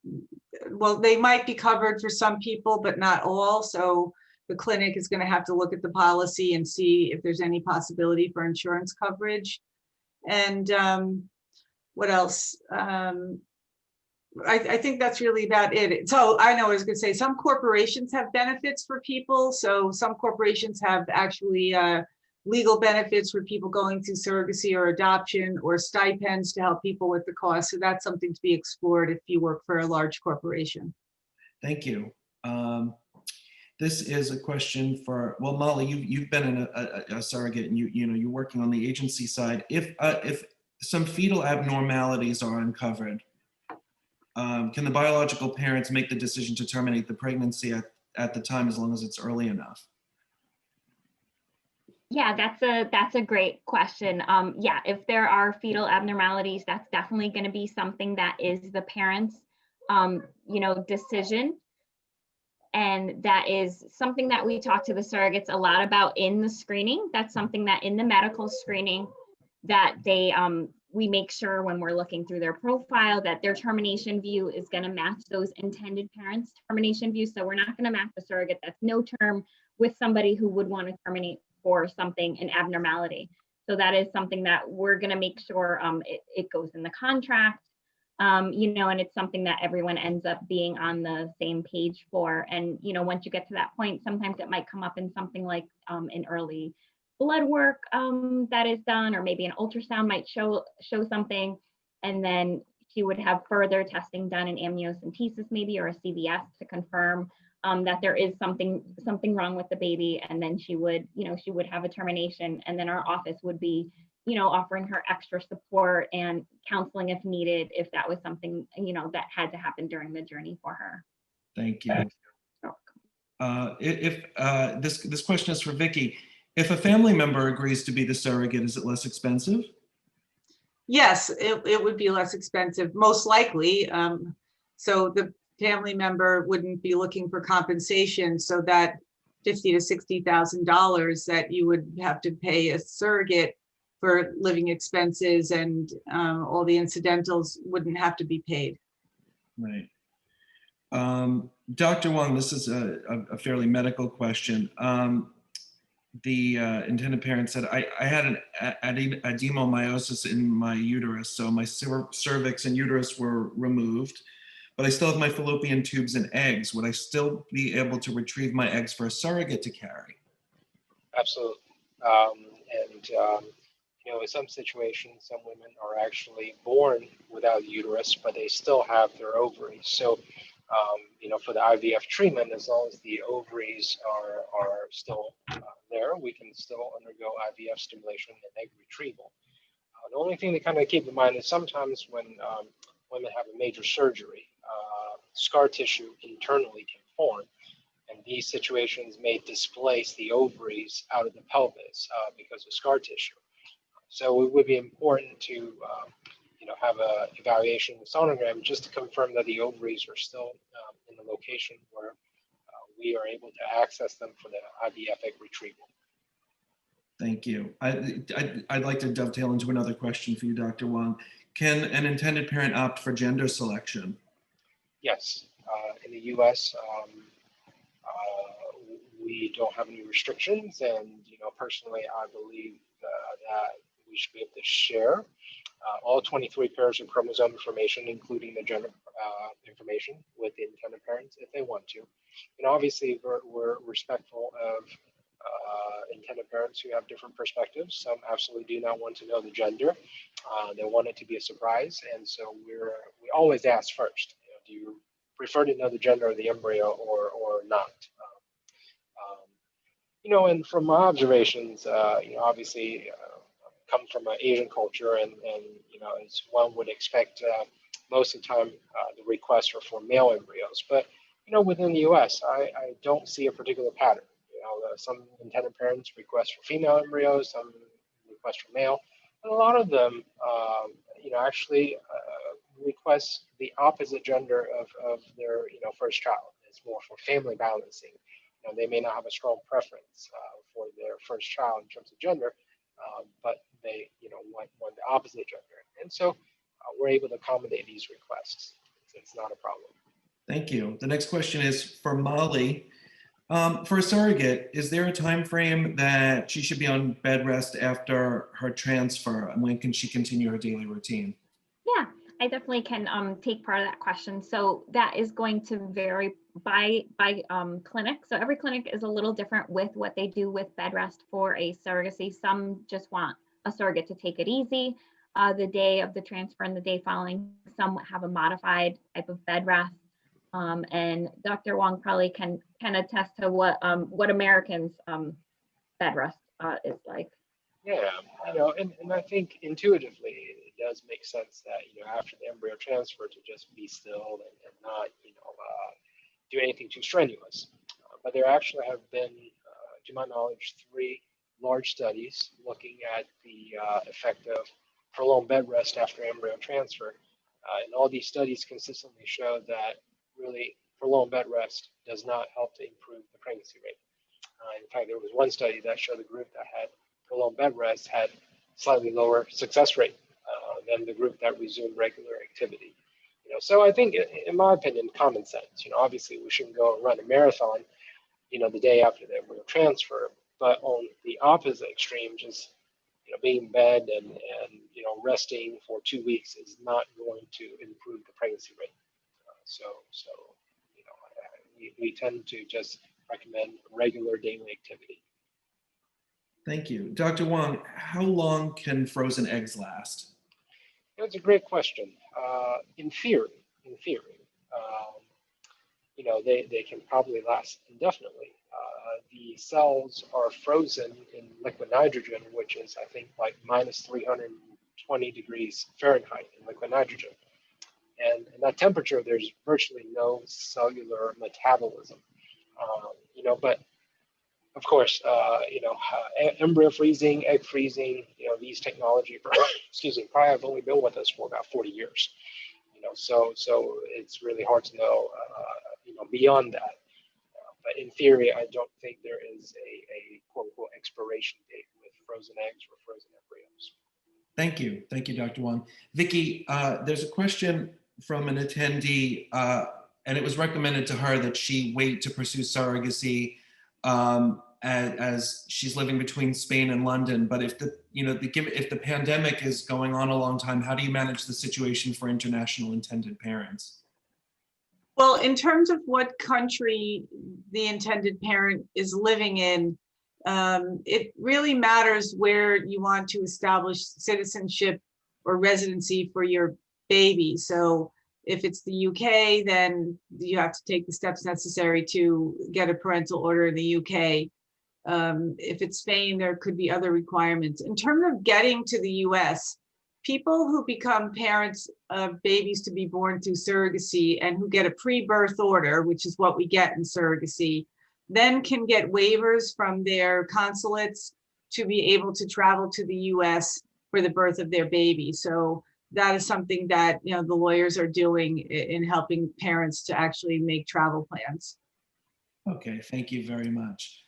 they might be covered for some people, but not all. So the clinic is going to have to look at the policy and see if there's any possibility for insurance coverage. And what else? I think that's really about it. So I know I was going to say some corporations have benefits for people. So some corporations have actually legal benefits for people going through surrogacy or adoption, or stipends to help people with the cost. So that's something to be explored if you work for a large corporation. Thank you. This is a question for, well, Molly, you've been in a surrogate, and you're working on the agency side. If some fetal abnormalities are uncovered, can the biological parents make the decision to terminate the pregnancy at the time, as long as it's early enough? Yeah, that's a great question. Yeah, if there are fetal abnormalities, that's definitely going to be something that is the parents' decision. And that is something that we talk to the surrogates a lot about in the screening. That's something that in the medical screening that we make sure when we're looking through their profile that their termination view is going to match those intended parents' termination view. So we're not going to match a surrogate that's no term with somebody who would want to terminate for something, an abnormality. So that is something that we're going to make sure it goes in the contract. And it's something that everyone ends up being on the same page for. And, once you get to that point, sometimes it might come up in something like an early blood work that is done, or maybe an ultrasound might show something. And then she would have further testing done in amniocentesis maybe, or a CVS to confirm that there is something wrong with the baby. And then she would have a termination, and then our office would be offering her extra support and counseling if needed, if that was something, that had to happen during the journey for her. Thank you. This question is for Vicki. If a family member agrees to be the surrogate, is it less expensive? Yes, it would be less expensive, most likely. So the family member wouldn't be looking for compensation, so that $50,000 to $60,000 that you would have to pay a surrogate for living expenses and all the incidentals wouldn't have to be paid. Right. Dr. Wong, this is a fairly medical question. The intended parent said, I had an adenomyosis in my uterus, so my cervix and uterus were removed, but I still have my fallopian tubes and eggs. Would I still be able to retrieve my eggs for a surrogate to carry? Absolutely. In some situations, some women are actually born without a uterus, but they still have their ovaries. So, for the IVF treatment, as long as the ovaries are still there, we can still undergo IVF stimulation and egg retrieval. The only thing to kind of keep in mind is sometimes when women have a major surgery, scar tissue internally can form, and these situations may displace the ovaries out of the pelvis because of scar tissue. So it would be important to, have a evaluation with sonogram just to confirm that the ovaries are still in the location where we are able to access them for the IVF egg retrieval. Thank you. I'd like to dovetail into another question for you, Dr. Wong. Can an intended parent opt for gender selection? Yes. In the U.S., we don't have any restrictions, and personally, I believe that we should be able to share all 23 pairs of chromosome information, including the gender information, with the intended parents if they want to. And obviously, we're respectful of intended parents who have different perspectives. Some absolutely do not want to know the gender. They want it to be a surprise, and so we always ask first, do you prefer to know the gender of the embryo or not? And from my observations, obviously come from an Asian culture, and as one would expect, most of the time the requests are for male embryos. But within the U.S., I don't see a particular pattern. Some intended parents request for female embryos, some request for male, and a lot of them, actually request the opposite gender of their first child. It's more for family balancing. They may not have a strong preference for their first child in terms of gender, but they want the opposite gender, and so we're able to accommodate these requests. It's not a problem. Thank you. The next question is for Molly. For a surrogate, is there a time frame that she should be on bed rest after her transfer, and when can she continue her daily routine? Yeah, I definitely can take part of that question. So that is going to vary by clinic. So every clinic is a little different with what they do with bed rest for a surrogacy. Some just want a surrogate to take it easy the day of the transfer and the day following. Some have a modified type of bed rest. And Dr. Wong probably can attest to what Americans bed rest is like. Yeah, and I think intuitively it does make sense that after the embryo transfer to just be still and not do anything too strenuous. But there actually have been, to my knowledge, 3 large studies looking at the effect of prolonged bed rest after embryo transfer, and all these studies consistently show that really prolonged bed rest does not help to improve the pregnancy rate. In fact, there was one study that showed the group that had prolonged bed rest had slightly lower success rate than the group that resumed regular activity. So I think, in my opinion, common sense. Obviously we shouldn't go and run a marathon, the day after the embryo transfer, but on the opposite extreme, just being in bed and resting for 2 weeks is not going to improve the pregnancy rate. So we tend to just recommend regular daily activity. Thank you. Dr. Wong, how long can frozen eggs last? That's a great question. In theory, they can probably last indefinitely. The cells are frozen in liquid nitrogen, which is, I think, like minus 320 degrees Fahrenheit in liquid nitrogen. And at that temperature, there's virtually no cellular metabolism. But of course, embryo freezing, egg freezing, these technology, excuse me, probably have only been with us for about 40 years. So it's really hard to know, beyond that. But in theory, I don't think there is a quote unquote expiration date with frozen eggs or frozen embryos. Thank you. Thank you, Dr. Wong. Vicki, there's a question from an attendee, and it was recommended to her that she wait to pursue surrogacy as she's living between Spain and London. But if if the pandemic is going on a long time, how do you manage the situation for international intended parents? Well, in terms of what country the intended parent is living in, it really matters where you want to establish citizenship or residency for your baby. So if it's the UK, then you have to take the steps necessary to get a parental order in the UK. If it's Spain, there could be other requirements. In terms of getting to the US, people who become parents of babies to be born through surrogacy and who get a pre-birth order, which is what we get in surrogacy, then can get waivers from their consulates to be able to travel to the US for the birth of their baby. So that is something that the lawyers are doing in helping parents to actually make travel plans. Okay, thank you very much.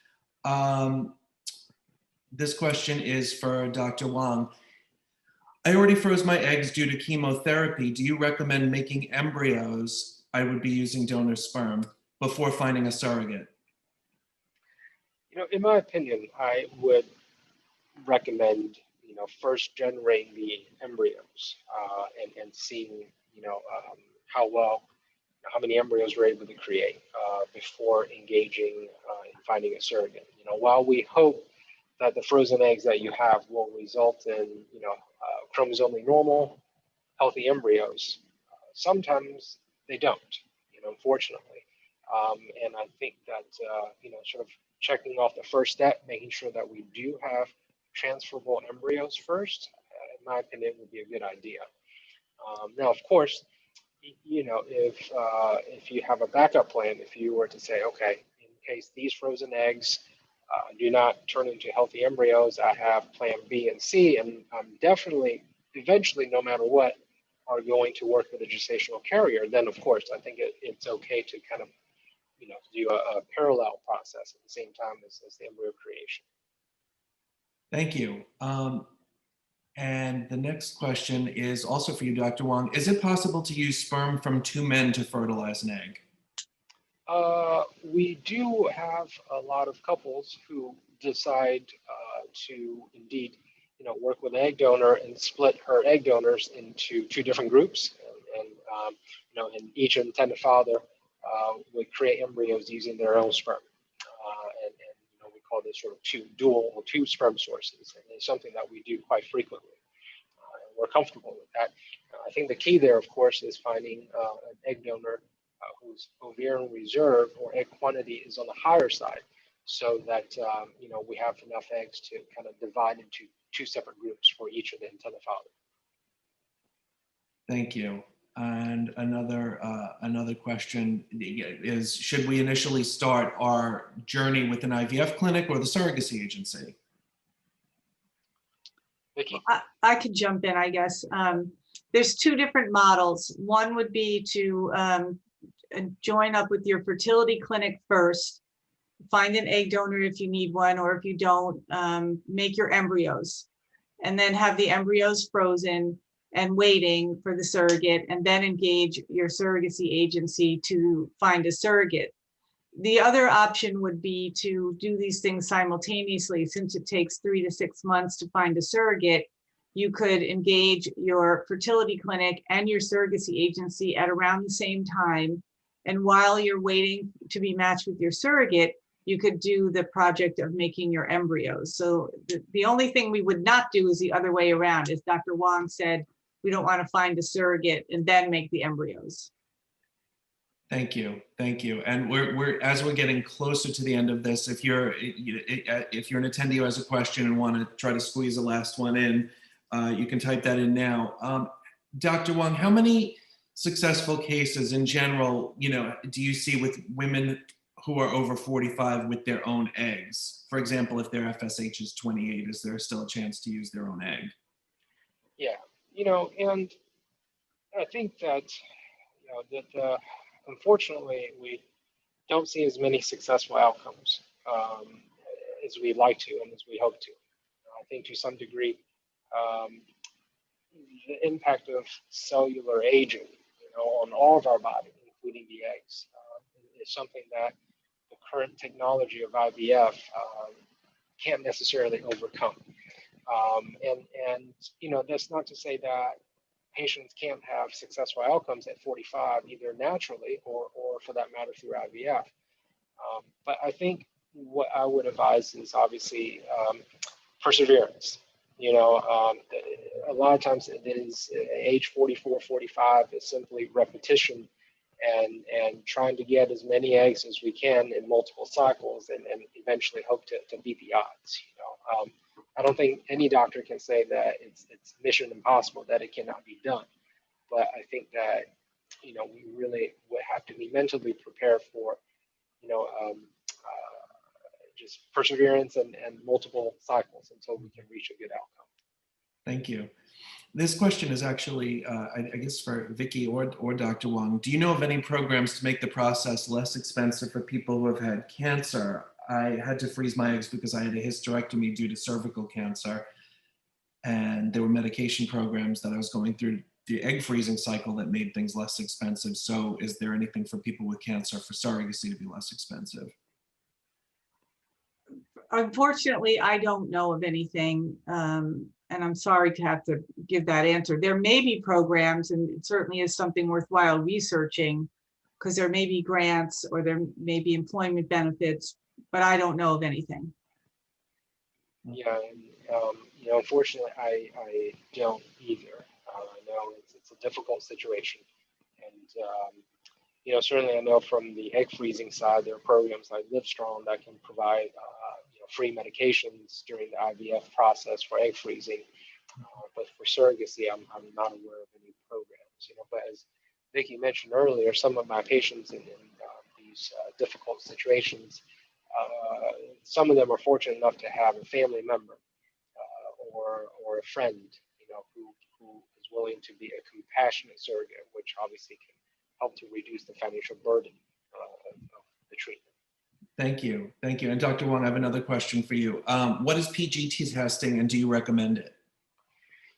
This question is for Dr. Wong. I already froze my eggs due to chemotherapy. Do you recommend making embryos? I would be using donor sperm before finding a surrogate. In my opinion, I would recommend, first generating the embryos and seeing, how many embryos we're able to create before engaging in finding a surrogate. While we hope that the frozen eggs that you have will result in, chromosomally normal, healthy embryos, sometimes they don't, unfortunately. And I think that, sort of checking off the first step, making sure that we do have transferable embryos first, in my opinion, would be a good idea. Now, of course, if you have a backup plan, if you were to say, okay, in case these frozen eggs do not turn into healthy embryos, I have plan B and C, and I'm definitely, eventually, no matter what, are going to work with a gestational carrier, then of course I think it's okay to kind of do a parallel process at the same time as the embryo creation. Thank you. And the next question is also for you, Dr. Wong. Is it possible to use sperm from two men to fertilize an egg? We do have a lot of couples who decide to indeed, work with an egg donor and split her egg donors into two different groups, and each intended father would create embryos using their own sperm, and we call this sort of two sperm sources, and it's something that we do quite frequently. And we're comfortable with that. I think the key there, of course, is finding an egg donor whose ovarian reserve or egg quantity is on the higher side, so that we have enough eggs to kind of divide into two separate groups for each of the intended father. Thank you. And another question is, should we initially start our journey with an IVF clinic or the surrogacy agency? Vicki? I could jump in, I guess. There's two different models. One would be to join up with your fertility clinic first, find an egg donor if you need one, or if you don't, make your embryos, and then have the embryos frozen and waiting for the surrogate, and then engage your surrogacy agency to find a surrogate. The other option would be to do these things simultaneously. Since it takes 3 to 6 months to find a surrogate, you could engage your fertility clinic and your surrogacy agency at around the same time. And while you're waiting to be matched with your surrogate, you could do the project of making your embryos. So the only thing we would not do is the other way around. As Dr. Wong said, we don't want to find a surrogate and then make the embryos. Thank you, thank you. And as we're getting closer to the end of this, if you're an attendee who has a question and want to try to squeeze the last one in, you can type that in now. Dr. Wong, how many successful cases in general, do you see with women who are over 45 with their own eggs? For example, if their FSH is 28, is there still a chance to use their own egg? Yeah, and I think that, unfortunately, we don't see as many successful outcomes as we'd like to and as we hope to. I think to some degree, the impact of cellular aging, on all of our body, including the eggs, is something that the current technology of IVF can't necessarily overcome. And that's not to say that patients can't have successful outcomes at 45, either naturally or for that matter through IVF. But I think what I would advise is obviously perseverance. A lot of times it is age 44, 45 is simply repetition and trying to get as many eggs as we can in multiple cycles and eventually hope to beat the odds. I don't think any doctor can say that it's mission impossible, that it cannot be done. But I think that, we really would have to be mentally prepared for, just perseverance and multiple cycles until we can reach a good outcome. Thank you. This question is actually, I guess for Vicki or Dr. Wong. Do you know of any programs to make the process less expensive for people who have had cancer? I had to freeze my eggs because I had a hysterectomy due to cervical cancer. And there were medication programs that I was going through the egg freezing cycle that made things less expensive. So is there anything for people with cancer for surrogacy to be less expensive? Unfortunately, I don't know of anything. And I'm sorry to have to give that answer. There may be programs, and it certainly is something worthwhile researching, because there may be grants or there may be employment benefits, but I don't know of anything. Yeah, and unfortunately, I don't either. I know it's a difficult situation, and certainly I know from the egg freezing side, there are programs like Livestrong that can provide free medications during the IVF process for egg freezing. But for surrogacy, I'm not aware of any programs. But as Vicki mentioned earlier, some of my patients in these difficult situations, some of them are fortunate enough to have a family member or a friend, who is who's willing to be a compassionate surrogate, which obviously can help to reduce the financial burden of the treatment. Thank you. Thank you. And Dr. Wong, I have another question for you. What is PGT testing and do you recommend it?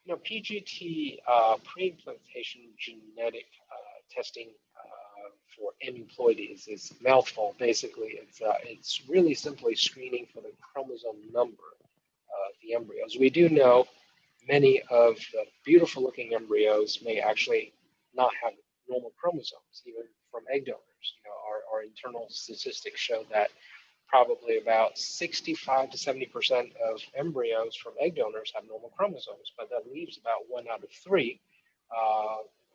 You know, PGT, pre-implantation genetic testing for aneuploidies is a mouthful. Basically, it's really simply screening for the chromosome number of the embryos. We do know many of the beautiful looking embryos may actually not have normal chromosomes, even from egg donors. You know, our internal statistics show that probably about 65 to 70% of embryos from egg donors have normal chromosomes, but that leaves about 1 out of 3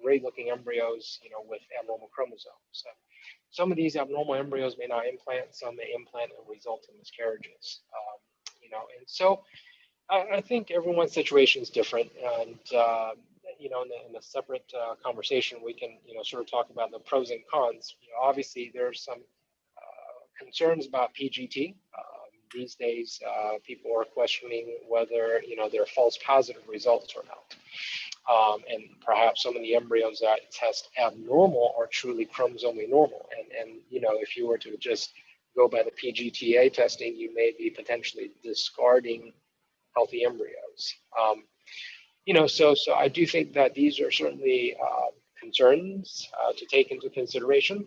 great-looking embryos, you know, with abnormal chromosomes. So some of these abnormal embryos may not implant, some may implant and result in miscarriages. You know, and so I think everyone's situation is different, and you know, in a separate conversation, we can, you know, sort of talk about the pros and cons. You know, obviously, there's some concerns about PGT. These days, people are questioning whether, you know, there are false positive results or not. And perhaps some of the embryos that test abnormal are truly chromosomally normal. And you know, if you were to just go by the PGTA testing, you may be potentially discarding healthy embryos. You know, so I do think that these are certainly concerns to take into consideration.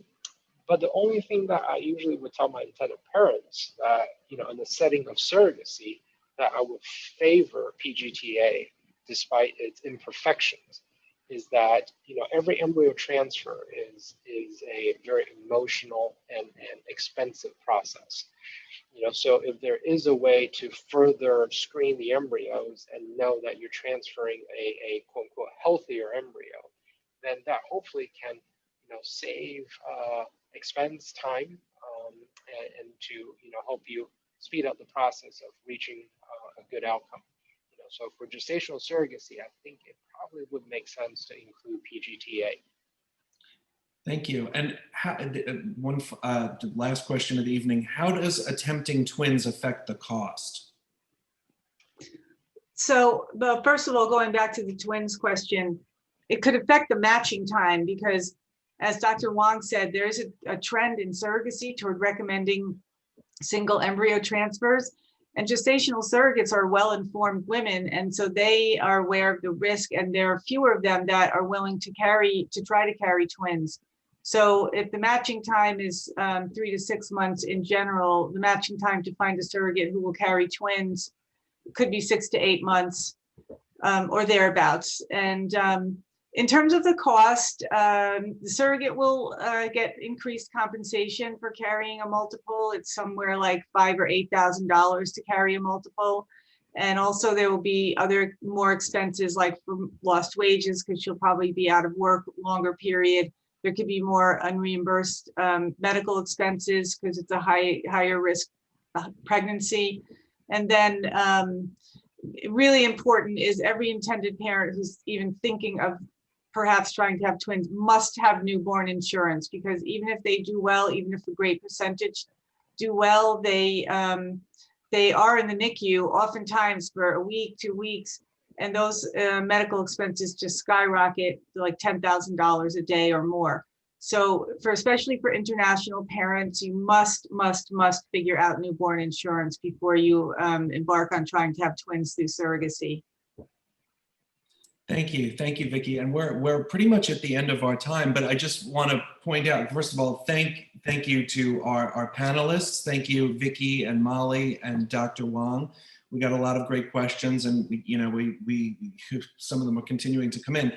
But the only thing that I usually would tell my intended parents that, you know, in the setting of surrogacy, that I would favor PGTA despite its imperfections, is that, you know, every embryo transfer is a very emotional and expensive process. You know, so if there is a way to further screen the embryos and know that you're transferring a quote unquote healthier embryo, then that hopefully can, you know, save expense, time, and to, you know, help you speed up the process of reaching a good outcome. You know, so for gestational surrogacy, I think it probably would make sense to include PGTA. Thank you. And how, the last question of the evening, how does attempting twins affect the cost? So, first of all, going back to the twins question, it could affect the matching time because, as Dr. Wong said, there is a trend in surrogacy toward recommending single embryo transfers, and gestational surrogates are well-informed women, and so they are aware of the risk, and there are fewer of them that are willing to try to carry twins. So if the matching time is 3 to 6 months in general, the matching time to find a surrogate who will carry twins could be 6 to 8 months or thereabouts. And in terms of the cost, the surrogate will get increased compensation for carrying a multiple. It's somewhere like $5,000 or $8,000 to carry a multiple. And also there will be other more expenses like for lost wages, because she'll probably be out of work longer period. There could be more unreimbursed medical expenses because it's a higher risk pregnancy. And then really important is every intended parent who's even thinking of perhaps trying to have twins must have newborn insurance, because even if they do well, even if a great percentage do well, they are in the NICU oftentimes for a week, 2 weeks, and those medical expenses just skyrocket to like $10,000 a day or more. So especially for international parents, you must figure out newborn insurance before you embark on trying to have twins through surrogacy. Thank you, Vicki. And we're pretty much at the end of our time, but I just want to point out, first of all, thank you to our panelists. Thank you, Vicki and Molly and Dr. Wong. We got a lot of great questions, and we some of them are continuing to come in.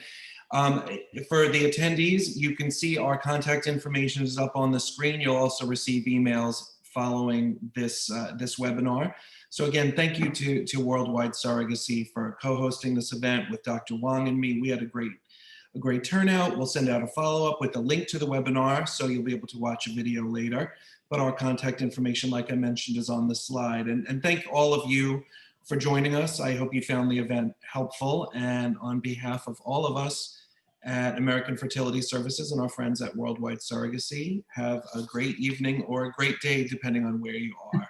For the attendees, you can see our contact information is up on the screen. You'll also receive emails following this webinar. So again, thank you to Worldwide Surrogacy for co-hosting this event with Dr. Wong and me. We had a great turnout. We'll send out a follow-up with a link to the webinar, so you'll be able to watch a video later. But our contact information, like I mentioned, is on the slide. And thank all of you for joining us. I hope you found the event helpful. And on behalf of all of us at American Fertility Services and our friends at Worldwide Surrogacy, have a great evening or a great day, depending on where you are.